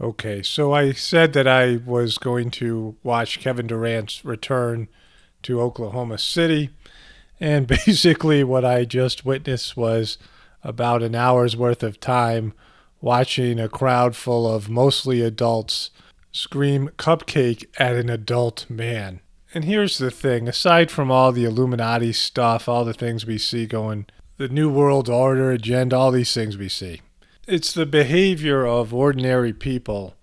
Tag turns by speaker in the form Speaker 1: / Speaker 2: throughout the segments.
Speaker 1: Okay, so I said that I was going to watch Kevin Durant's return to Oklahoma City, and basically what I just witnessed was about an hour's worth of time watching a crowd full of mostly adults scream cupcake at an adult man. And here's the thing, aside from all the Illuminati stuff, all the things we see going, the New World Order agenda, all these things we see, it's the behavior of ordinary people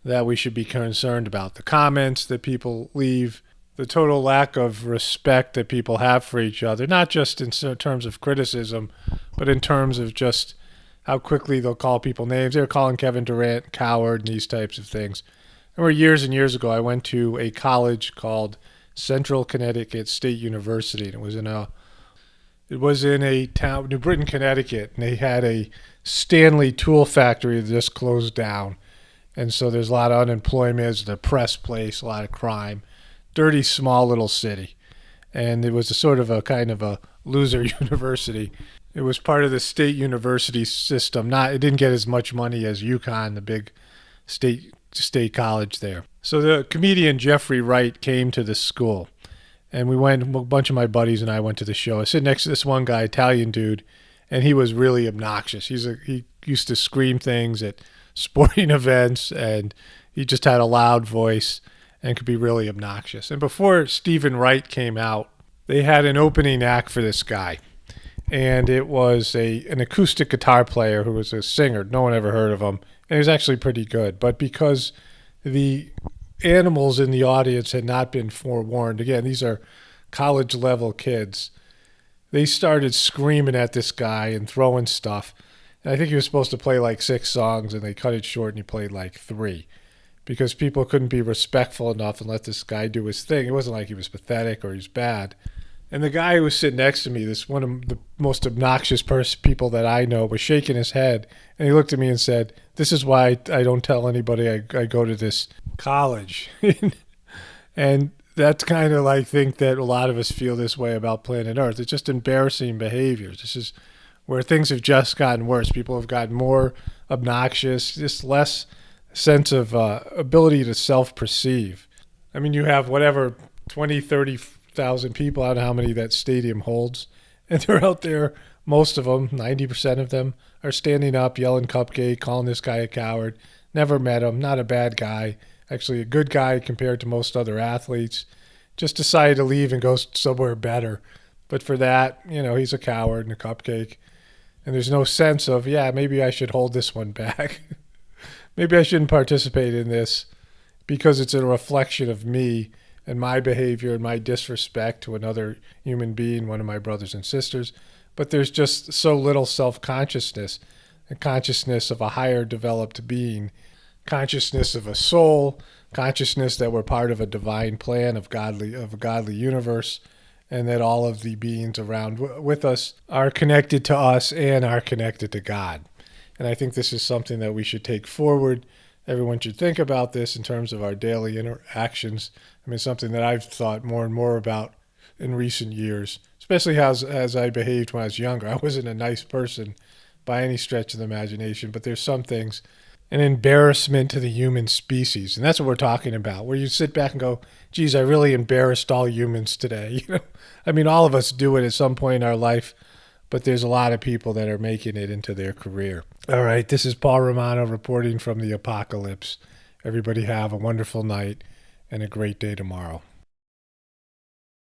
Speaker 1: that we should be concerned about. The comments that people leave, the total lack of respect that people have for each other, not just in terms of criticism, but in terms of just how quickly they'll call people names. They're calling Kevin Durant coward and these types of things. I remember years and years ago, I went to a college called Central Connecticut State University, and it was in a town, New Britain, Connecticut, and they had a Stanley tool factory that just closed down. And so there's a lot of unemployment, it's a depressed place, a lot of crime, dirty, small little city. And it was a sort of a kind of a loser university. It was part of the state university system. It didn't get as much money as UConn, the big state college there. So the comedian Jeffrey Wright came to this school, and we went. A bunch of my buddies and I went to the show. I sit next to this one guy, Italian dude, and he was really obnoxious. He used to scream things at sporting events, and he just had a loud voice and could be really obnoxious. And before Stephen Wright came out, they had an opening act for this guy, and it was an acoustic guitar player who was a singer. No one ever heard of him, and he was actually pretty good. But because the animals in the audience had not been forewarned, again, these are college-level kids, they started screaming at this guy and throwing stuff. And I think he was supposed to play like 6 songs, and they cut it short, and he played like 3 because people couldn't be respectful enough and let this guy do his thing. It wasn't like he was pathetic or he was bad. And the guy who was sitting next to me, this one of the most obnoxious people that I know, was shaking his head. And he looked at me and said, "This is why I don't tell anybody I go to this college." And that's kind of like think that a lot of us feel this way about planet Earth. It's just embarrassing behaviors. This is where things have just gotten worse. People have gotten more obnoxious, just less sense of ability to self-perceive. I mean, you have whatever, 20, 30,000 people, I don't know how many that stadium holds, and they're out there, most of them, 90% of them, are standing up, yelling cupcake, calling this guy a coward. Never met him, not a bad guy, actually a good guy compared to most other athletes. Just decided to leave and go somewhere better. But for that, he's a coward and a cupcake. And there's no sense of, yeah, maybe I should hold this one back. Maybe I shouldn't participate in this because it's a reflection of me and my behavior and my disrespect to another human being, one of my brothers and sisters. But there's just so little self-consciousness, and consciousness of a higher developed being, consciousness of a soul, consciousness that we're part of a divine plan of a godly universe, and that all of the beings around with us are connected to us and are connected to God. And I think this is something that we should take forward. Everyone should think about this in terms of our daily interactions. I mean, something that I've thought more and more about in recent years, especially as I behaved when I was younger. I wasn't a nice person by any stretch of the imagination, but there's some things, an embarrassment to the human species. And that's what we're talking about, where you sit back and go, geez, I really embarrassed all humans today. I mean, all of us do it at some point in our life, but there's a lot of people that are making it into their career. All right, this is Paul Romano reporting from the apocalypse. Everybody have a wonderful night and a great day tomorrow.